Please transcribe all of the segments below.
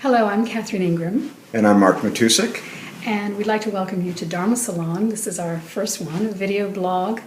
Hello, I'm Catherine Ingram. And I'm Mark Matousek. And we'd like to welcome you to Dharma Salon. This is our first one, a video blog.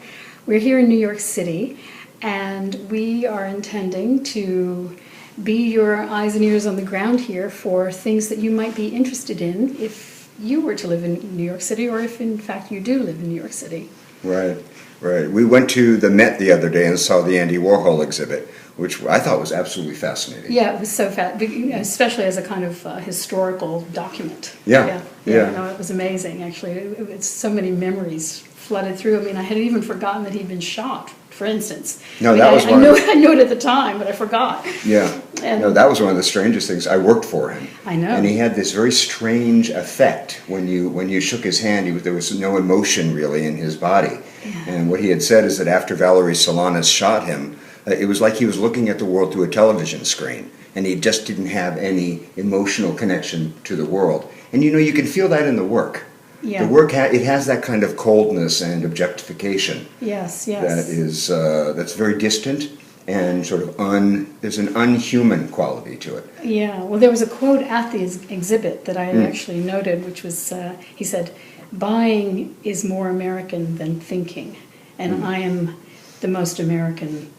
We're here in New York City, and we are intending to be your eyes and ears on the ground here for things that you might be interested in if you were to live in New York City, or if in fact you do live in New York City. Right. We went to the Met the other day and saw the Andy Warhol exhibit, which I thought was absolutely fascinating. Yeah, it was so especially as a kind of historical document. Yeah. No, it was amazing, actually. It's so many memories flooded through. I mean, I had even forgotten that he'd been shot, for instance. No, I knew it at the time, but I forgot. Yeah. No, that was one of the strangest things. I worked for him. I know. And he had this very strange effect when you shook his hand. There was no emotion really in his body. Yeah. And what he had said is that after Valerie Solanas shot him, it was like he was looking at the world through a television screen, and he just didn't have any emotional connection to the world. And you can feel that in the work. Yeah. The work it has that kind of coldness and objectification. Yes. That's very distant and sort of there's an unhuman quality to it. Yeah. Well, there was a quote at the exhibit that I had actually noted, which was he said, "Buying is more American than thinking, and I am the most American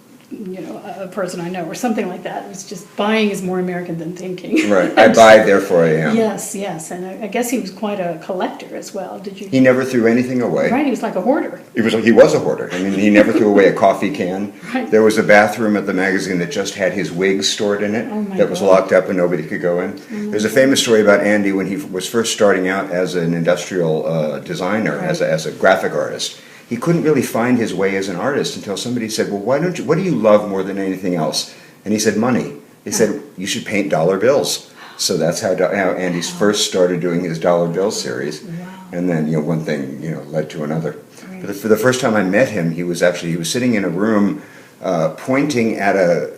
a person I know," or something like that. It was just, buying is more American than thinking. Right. I buy, therefore I am. Yes. And I guess he was quite a collector as well. Did you? He never threw anything away. Right. He was like a hoarder. He was a hoarder. I mean, he never threw away a coffee can. Right. There was a bathroom at the magazine that just had his wigs stored in it. Oh my that was God. locked up and nobody could go in. There's a famous story about Andy when he was first starting out as an industrial designer, Right. as a graphic artist. He couldn't really find his way as an artist until somebody said, "Well, what do you love more than anything else?" And he said, "Money." They said, "You should paint dollar bills." So that's how Andy's first started doing his dollar bill series. Wow. And then one thing led to another. Right. But for the first time I met him, he was sitting in a room, pointing at a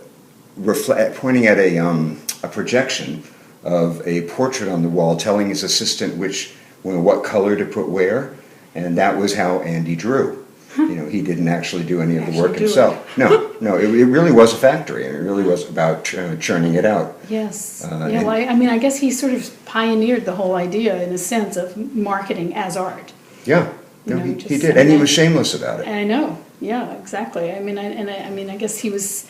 projection of a portrait on the wall, telling his assistant what color to put where. And that was how Andy drew. He didn't actually do any of the work himself. No, it really was a factory, and it really was about churning it out. Yes. I guess he sort of pioneered the whole idea, in a sense, of marketing as art. Yeah, he did, and he was shameless about it. I know. Yeah, exactly. I guess he was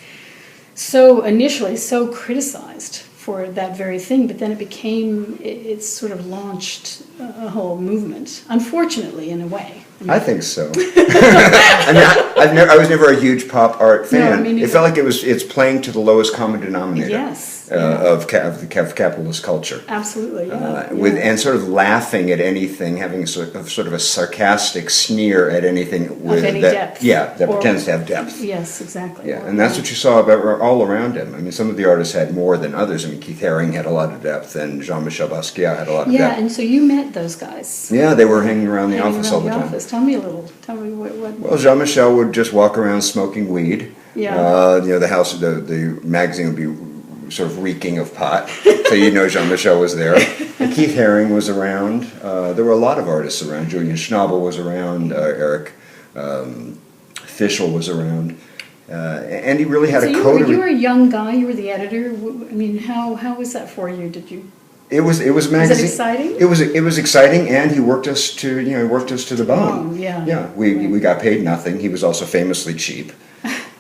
initially so criticized for that very thing, but then it sort of launched a whole movement, unfortunately, in a way. I think so. I was never a huge pop art fan. No, it felt like it's playing to the lowest common denominator. Yes. Of capitalist culture. Absolutely. Yeah. And sort of laughing at anything, having sort of a sarcastic sneer at anything of any depth. Yeah, that pretends to have depth. Yes, exactly. Yeah, and that's what you saw all around him. I mean, some of the artists had more than others. I mean, Keith Haring had a lot of depth, and Jean-Michel Basquiat had a lot of depth. Yeah, and so you met those guys. Yeah, they were hanging around the office all the time. Tell me what. Well, Jean-Michel would just walk around smoking weed. Yeah. The magazine would be sort of reeking of pot, so Jean-Michel was there. And Keith Haring was around. There were a lot of artists around. Julian Schnabel was around. Eric Fischl was around. And he really had a code. You were a young guy. You were the editor. I mean, how was that for you? Did you? It was a magazine. Was it exciting? It was exciting, and he worked us to the bone. Yeah. We got paid nothing. He was also famously cheap.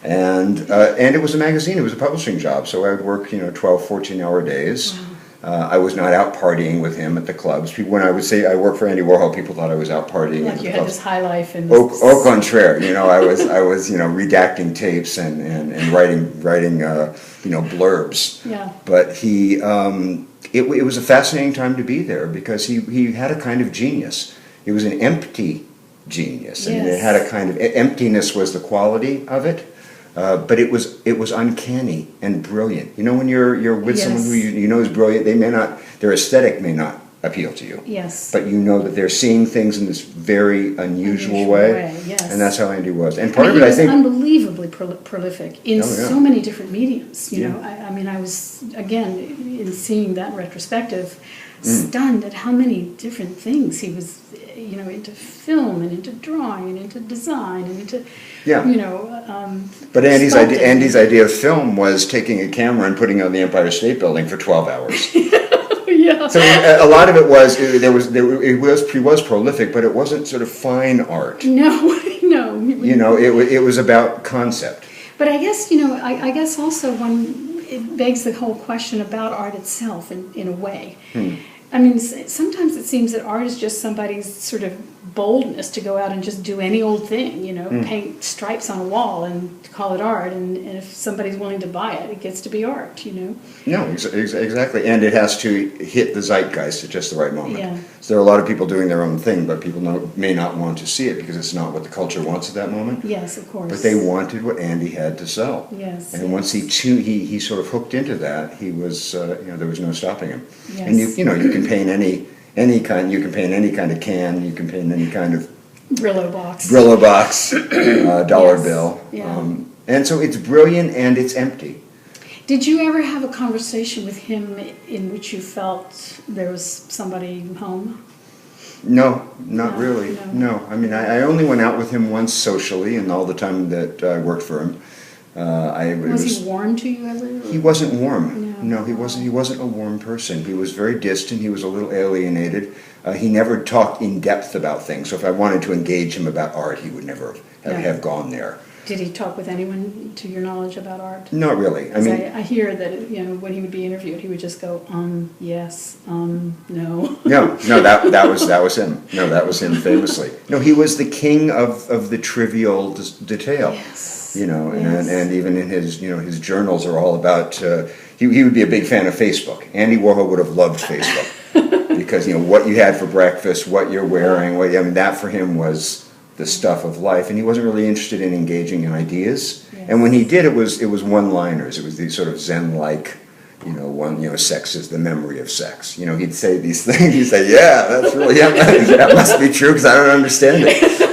And it was a magazine. It was a publishing job. So I would work 12, 14-hour days. Wow. I was not out partying with him at the clubs. When I would say I work for Andy Warhol, people thought I was out partying at the clubs. Like you had this high life and au contraire. I was redacting tapes and writing blurbs. Yeah. But it was a fascinating time to be there because he had a kind of genius. He was an empty genius. Yes. And it had a kind of emptiness was the quality of it. But it was uncanny and brilliant. When you're with someone who you know is brilliant, their aesthetic may not appeal to you. Yes. But you know that they're seeing things in this very unusual way. Yes. And that's how Andy was. And part of it, I think, unbelievably prolific in so many different mediums. I was, again, in seeing that retrospective, stunned at how many different things he was, into film and into drawing and into design and into, But Andy's idea of film was taking a camera and putting it on the Empire State Building for 12 hours. Yeah. So a lot of it was he was prolific, but it wasn't sort of fine art. No, no. You know, it was about concept. But I guess, you know, I guess also it begs the whole question about art itself in a way. I mean, sometimes it seems that art is just somebody's sort of boldness to go out and just do any old thing, you know, paint stripes on a wall and call it art, and if somebody's willing to buy it, it gets to be art, you know. No, exactly, and it has to hit the zeitgeist at just the right moment. Yeah. So there are a lot of people doing their own thing, but people may not want to see it because it's not what the culture wants at that moment. Yes, of course. But they wanted what Andy had to sell. Yes. And once he sort of hooked into that, he was you know, there was no stopping him. Yes. And you know, you can paint any kind. You can paint any kind of can. You can paint any kind of Brillo box. Dollar Yes. bill. Yeah. And so it's brilliant and it's empty. Did you ever have a conversation with him in which you felt there was somebody home? No, not No, really. no. No, I mean, I only went out with him once socially, and all the time that I worked for him. Was he warm to you ever? He wasn't warm. No. No, he wasn't. He wasn't a warm person. He was very distant. He was a little alienated. He never talked in depth about things. So if I wanted to engage him about art, he would never have gone there. Did he talk with anyone, to your knowledge, about art? Not really. I mean, I hear that, you know, when he would be interviewed, he would just go, yes, no. no, that was him. No, that was him famously. No, he was the king of the trivial detail. Yes. You know, Yes. and even in his, you know, his journals are all about. He would be a big fan of Facebook. Andy Warhol would have loved Facebook because, you know, what you had for breakfast, what you're wearing, I mean, that for him was the stuff of life, and he wasn't really interested in engaging in ideas. Yes. And when he did, it was one-liners. It was these sort of Zen-like, you know, sex is the memory of sex. You know, he'd say these things. He'd say, "Yeah, that's really that must be true because I don't understand it."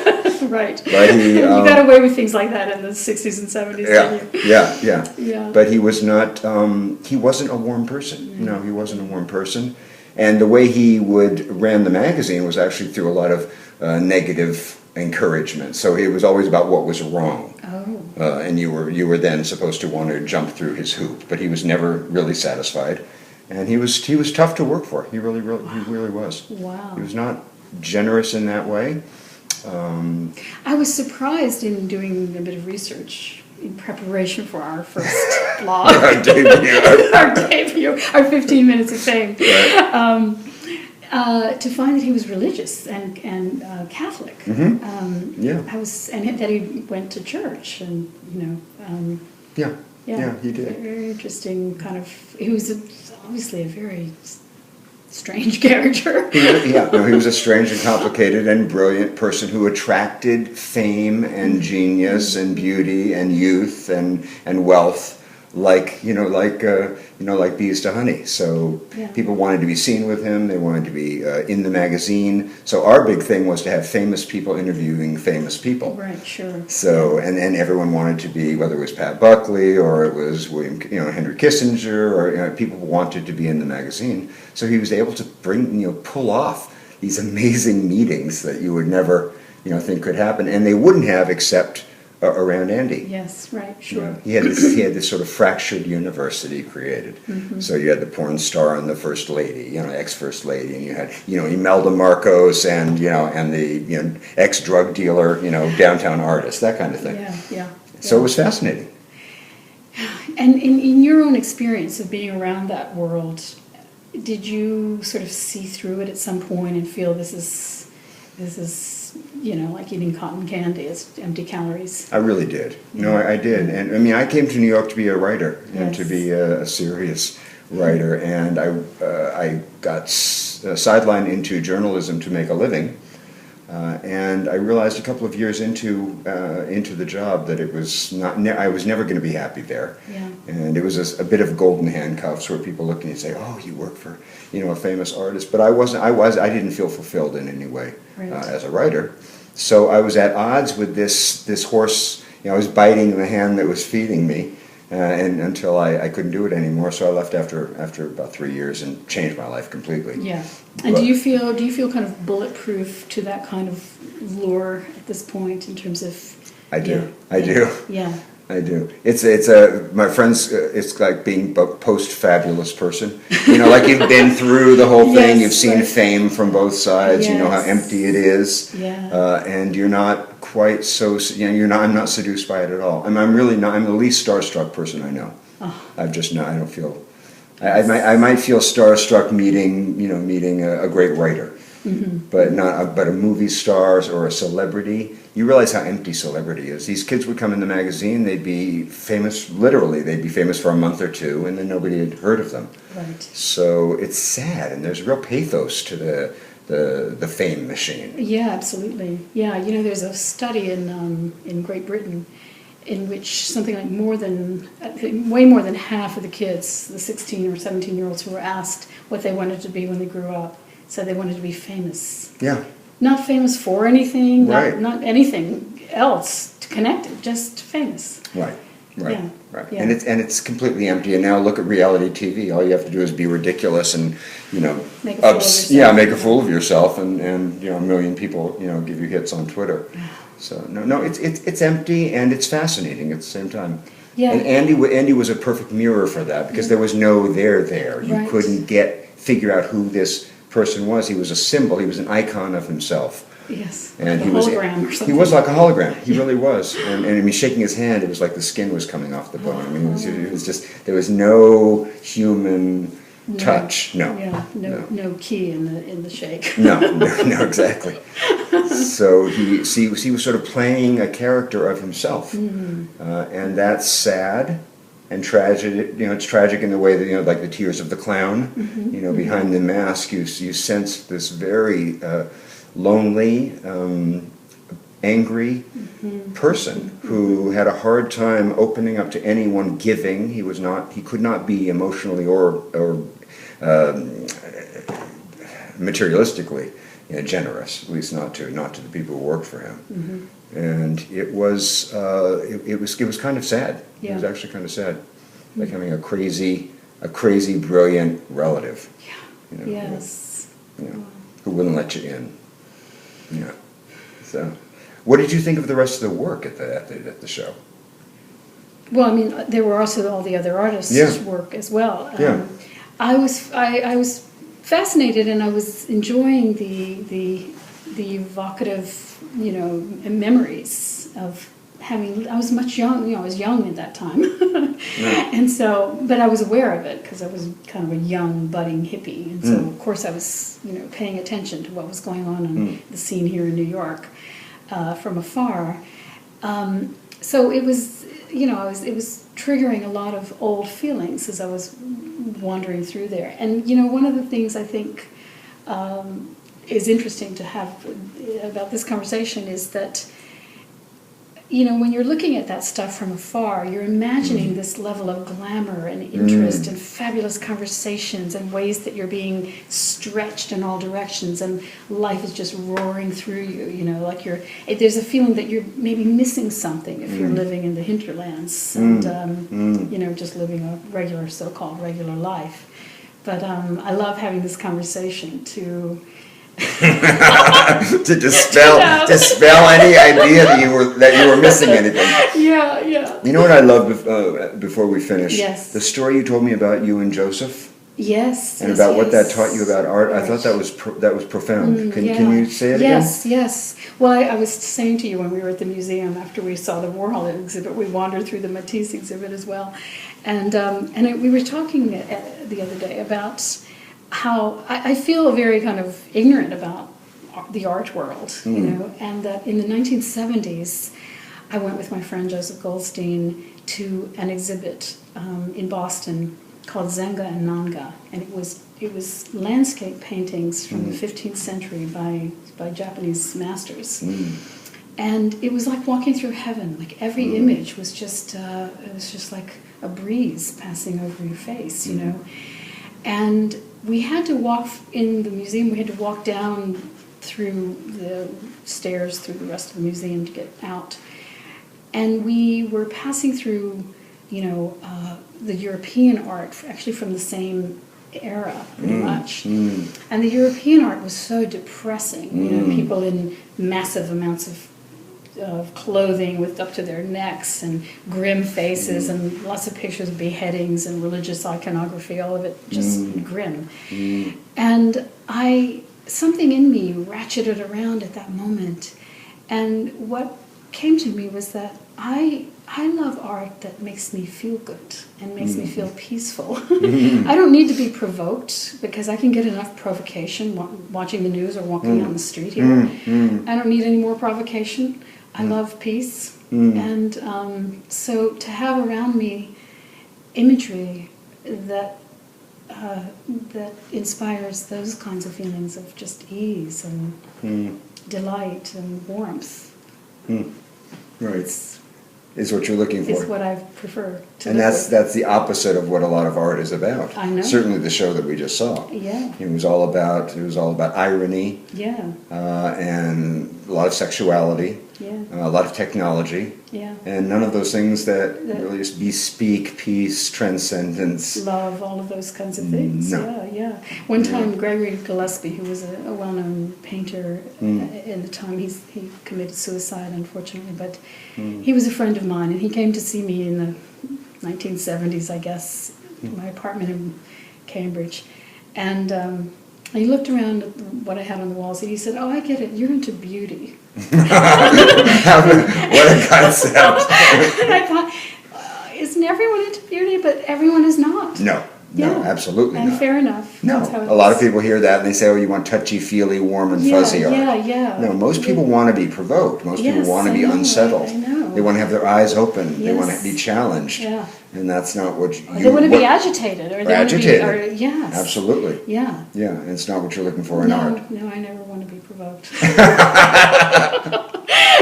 Right. But he, you got away with things like that in the 60s and 70s, didn't you? Yeah. But he was not. He wasn't a warm person. No, he wasn't a warm person. And the way he ran the magazine was actually through a lot of negative encouragement. So it was always about what was wrong. Oh. And you were then supposed to want to jump through his hoop, but he was never really satisfied. And he was tough to work for. He really was. Wow. He was not generous in that way. I was surprised in doing a bit of research in preparation for our first blog. Our debut. Our 15 minutes of fame. Right. To find that he was religious and Catholic. Yeah. And that he went to church, and you know. Yeah, he did. Very interesting kind of. He was obviously a very strange character. He was a strange and complicated and brilliant person who attracted fame and genius and beauty and youth and wealth like bees to honey. So people wanted to be seen with him. They wanted to be in the magazine. So our big thing was to have famous people interviewing famous people. Right, sure. So and everyone wanted to be, whether it was Pat Buckley or it was Henry Kissinger, or people wanted to be in the magazine. So he was able to pull off these amazing meetings that you would never think could happen, and they wouldn't have except around Andy. Yes, right, sure. He had this sort of fractured universe that he created. Mm-hmm. So you had the porn star and the first lady, ex-first lady, and you had Imelda Marcos and the ex-drug dealer, downtown artist, that kind of thing. Yeah. So it was fascinating. And in your own experience of being around that world, did you sort of see through it at some point and feel this is like eating cotton candy, it's empty calories? I really did. No, I did. And I mean, I came to New York to be a writer and to be a serious writer, and I got sidelined into journalism to make a living. And I realized a couple of years into the job that it was not. I was never going to be happy there. Yeah. And it was a bit of golden handcuffs where people look at me and say, "Oh, you work for a famous artist," but I wasn't. I didn't feel fulfilled in any way as a writer. So I was at odds with this horse. I was biting the hand that was feeding me, and until I couldn't do it anymore. So I left after about 3 years and changed my life completely. Yeah. And do you feel kind of bulletproof to that kind of lure at this point in terms of? I do. I do. Yeah. I do. It's my friends. It's like being a post-fabulous person. Like you've been through the whole thing. Yes, You've seen right. fame from both sides. You know how Yes. empty it is. Yeah. And you're not quite so. You're not. I'm not seduced by it at all. I'm really not. I'm the least starstruck person I know. Oh. I've just not. I don't feel. I might feel starstruck meeting a great writer. Mm-hmm. But not but a movie star or a celebrity. You realize how empty celebrity is. These kids would come in the magazine, they'd be famous, literally, they'd be famous for a month or two, and then nobody had heard of them. Right. So it's sad, and there's real pathos to the fame machine. Yeah, absolutely. Yeah, there's a study in Great Britain in which something like way more than half of the kids, the 16 or 17-year-olds who were asked what they wanted to be when they grew up, said they wanted to be famous. Yeah. Not famous for anything, Right. not anything else connected, just famous. Right. Right. Yeah. Right. Yeah. And it's completely empty. And now look at reality TV. All you have to do is be ridiculous and Make a fool of yourself. make a fool of yourself, and a million people give you hits on Twitter. So no, it's empty and it's fascinating at the same time. Yeah. And Andy was a perfect mirror for that because there was no there. You Right. couldn't figure out who this person was. He was a symbol. He was an icon of himself. Yes. And like he a was hologram or something. He was like a hologram. He really was. And I mean, shaking his hand, it was like the skin was coming off the bone. I mean, it was just there was no human touch. No. Yeah. No key in the shake. No, exactly. So he was sort of playing a character of himself, and that's sad and tragic. It's tragic in the way that like the tears of the clown. Behind the mask, you sense this very lonely, angry person who had a hard time opening up to anyone, giving. He could not be emotionally or materialistically generous, at least not to the people who worked for him. And it was kind of sad. Yeah. It was actually kind of sad, like having a crazy brilliant relative. Yeah. Yes. Who wouldn't let you in. Yeah. So, what did you think of the rest of the work at the show? Well, I mean, there were also all the other artists' work as well. Yeah. I was fascinated, and I was enjoying the evocative, memories of having. I was much young. I was young at that time, and so, but I was aware of it because I was kind of a young, budding hippie, and so of course I was, paying attention to what was going on the scene here in New York from afar. So it was, it was triggering a lot of old feelings as I was wandering through there. And, one of the things I think is interesting to have about this conversation is that, when you're looking at that stuff from afar, you're imagining this level of glamour and interest and fabulous conversations and ways that you're being stretched in all directions and life is just roaring through you, like there's a feeling that you're maybe missing something if you're living in the hinterlands and, just living a so-called regular life. But I love having this conversation to to dispel any idea that you were missing anything. Yeah. You know what I love before we finish? Yes. The story you told me about you and Joseph. Yes. And about what that taught you about art. I thought that was profound. Can you say it again? Yes. Well, I was saying to you when we were at the museum after we saw the Warhol exhibit, we wandered through the Matisse exhibit as well, and we were talking the other day about how I feel very kind of ignorant about the art world, and that in the 1970s, I went with my friend Joseph Goldstein to an exhibit in Boston called Zenga and Nanga, and it was landscape paintings from the 15th century by Japanese masters, and it was like walking through heaven. Like every image was just it was just like a breeze passing over your face, and we had to walk in the museum. We had to walk down through the stairs through the rest of the museum to get out, and we were passing through, the European art, actually from the same era, pretty much. And the European art was so depressing. People in massive amounts of of clothing with up to their necks and grim faces and lots of pictures of beheadings and religious iconography, all of it just grim. And something in me ratcheted around at that moment. And what came to me was that I love art that makes me feel good and makes me feel peaceful. I don't need to be provoked because I can get enough provocation watching the news or walking on the street here. I don't need any more provocation. I love peace. And so to have around me imagery that inspires those kinds of feelings of just ease and delight and warmth. Right. Is what you're looking for. Is what I prefer to And live with. that's the opposite of what a lot of art is about. I know. Certainly the show that we just saw. Yeah. It was all about irony. Yeah. And a lot of sexuality. Yeah. A lot of technology. Yeah. And none of those things that really just bespeak peace, transcendence. Love, all of those kinds of things. No. Yeah. One time, Gregory Gillespie, who was a well-known painter in the time, he committed suicide, unfortunately, but he was a friend of mine, and he came to see me in the 1970s, I guess, in my apartment in Cambridge. And he looked around at what I had on the walls, and he said, "Oh, I get it. You're into beauty." What a concept. And I thought, isn't everyone into beauty? But everyone is not. No, absolutely and not. fair enough. No, That's how it a lot of is. people hear that and they say, "Oh, you want touchy-feely, warm and fuzzy art." Yeah. No, most people want to be provoked. Most people want to be unsettled. I know. They want to have their eyes open. They want to Yes. be challenged. Yeah. And that's not what They want to be agitated, or they agitated. want to be, yes. Absolutely. Yeah. Yeah, and it's not what you're looking for in art. No, I never want to be provoked.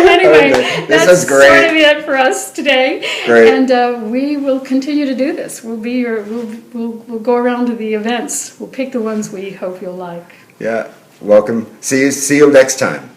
Anyway, Okay, this that's is great. sort of it for us today. Great. And we will continue to do this. We'll we'll go around to the events. We'll pick the ones we hope you'll like. Yeah, welcome. See you next time.